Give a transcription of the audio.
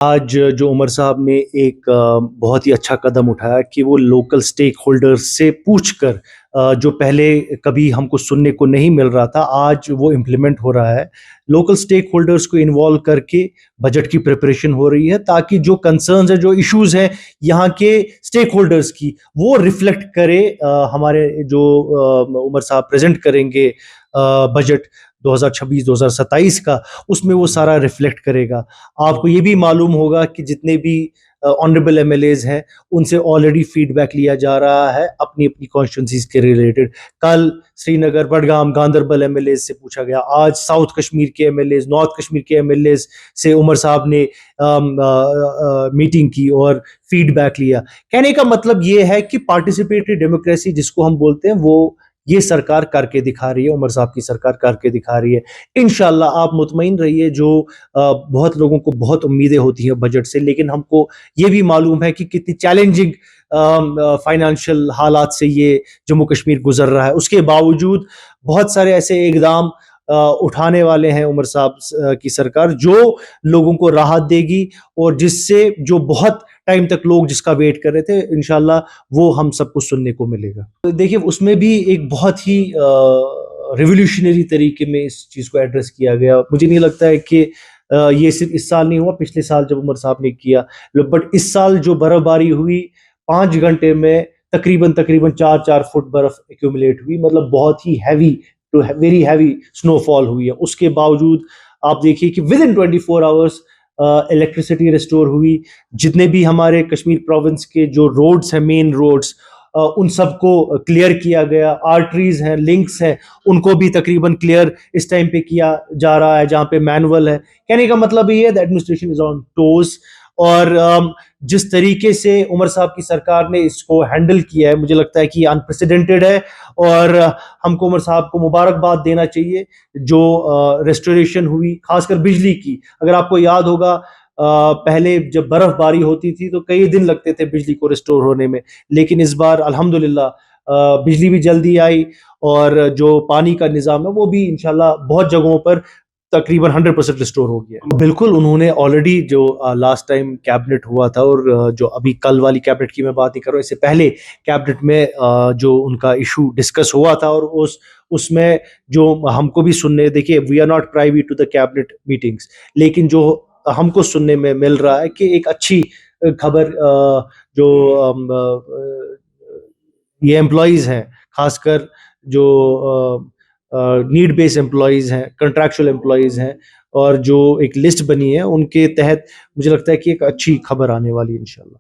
आज जो उमर साहब ने एक बहुत ही अच्छा कदम उठाया कि वो लोकल स्टेक होल्डर्स से पूछकर जो पहले कभी हमको सुनने को नहीं मिल रहा था, आज वो इम्प्लीमेंट हो रहा है। लोकल स्टेक होल्डर्स को इन्वॉल्व करके बजट की प्रिपरेशन हो रही है ताकि जो कंसर्न्स है, जो इश्यूज हैं यहाँ के स्टेक होल्डर्स की, वो रिफ्लेक्ट करे। हमारे जो उमर साहब प्रेजेंट करेंगे बजट 2026-2027 का, उसमें वो सारा रिफ्लेक्ट करेगा। आपको ये भी मालूम होगा कि जितने भी ऑनरेबल एमएलएज हैं, उनसे ऑलरेडी फीडबैक लिया जा रहा है अपनी अपनी कॉन्स्टिट्यूंसीज के रिलेटेड। कल श्रीनगर, बडगाम, गांदरबल एमएलएज से पूछा गया, आज साउथ कश्मीर के एमएलएज, नॉर्थ कश्मीर के एमएलएज से उमर साहब ने मीटिंग की और फीडबैक लिया। कहने का मतलब ये है कि पार्टिसिपेटरी डेमोक्रेसी जिसको हम बोलते हैं, वो ये सरकार करके दिखा रही है, उमर साहब की सरकार करके दिखा रही है। इंशाल्लाह आप मुतमईन रहिए। जो बहुत लोगों को बहुत उम्मीदें होती हैं बजट से, लेकिन हमको ये भी मालूम है कि कितनी चैलेंजिंग फाइनेंशियल हालात से ये जम्मू कश्मीर गुजर रहा है। उसके बावजूद बहुत सारे ऐसे इकदाम उठाने वाले हैं उमर साहब की सरकार, जो लोगों को राहत देगी और जिससे जो बहुत टाइम तक लोग जिसका वेट कर रहे थे, इंशाल्लाह वो हम सबको सुनने को मिलेगा। तो देखिए, उसमें भी एक बहुत ही रिवोल्यूशनरी तरीके में इस चीज़ को एड्रेस किया गया। मुझे नहीं लगता है कि ये सिर्फ इस साल नहीं हुआ, पिछले साल जब उमर साहब ने किया, बट इस साल जो बर्फबारी हुई 5 घंटे में तकरीबन तकरीबन 4-4 फुट बर्फ एक्यूमुलेट हुई, मतलब बहुत ही heavy to very heavy snowfall हुई है। उसके बावजूद आप देखिए कि within 24 hours electricity restore हुई। जितने भी हमारे कश्मीर प्रोविंस के जो रोड्स हैं, मेन रोड्स, उन सबको क्लियर किया गया। आर्टरीज हैं, लिंक्स हैं, उनको भी तकरीबन क्लियर इस टाइम पे किया जा रहा है जहाँ पे मैनुअल है। कहने का मतलब ये है the administration is on toes. और जिस तरीके से उमर साहब की सरकार ने इसको हैंडल किया है, मुझे लगता है कि अनप्रेसिडेंटेड है और हमको उमर साहब को मुबारकबाद देना चाहिए। जो रेस्टोरेशन हुई, खासकर बिजली की, अगर आपको याद होगा, पहले जब बर्फबारी होती थी तो कई दिन लगते थे बिजली को रिस्टोर होने में, लेकिन इस बार अल्हम्दुलिल्लाह बिजली भी जल्दी आई और जो पानी का निज़ाम है वो भी इंशाल्लाह बहुत जगहों पर तकरीबन 100% रिस्टोर हो गया। बिल्कुल, उन्होंने ऑलरेडी जो लास्ट टाइम कैबिनेट हुआ था और जो अभी कल वाली कैबिनेट की मैं बात नहीं कर रहा हूँ, इससे पहले कैबिनेट में जो उनका इशू डिस्कस हुआ था और उसमें जो हमको भी सुनने, देखिए we are not privy to the cabinet meetings, लेकिन जो हमको सुनने में मिल रहा है कि एक अच्छी खबर, जो ये एम्प्लॉयज़ हैं, खासकर जो नीड बेस्ड एम्प्लॉयज़ हैं, कंट्रैक्चुअल एम्प्लॉयज़ हैं, और जो एक लिस्ट बनी है उनके तहत मुझे लगता है कि एक अच्छी खबर आने वाली है इंशाल्लाह।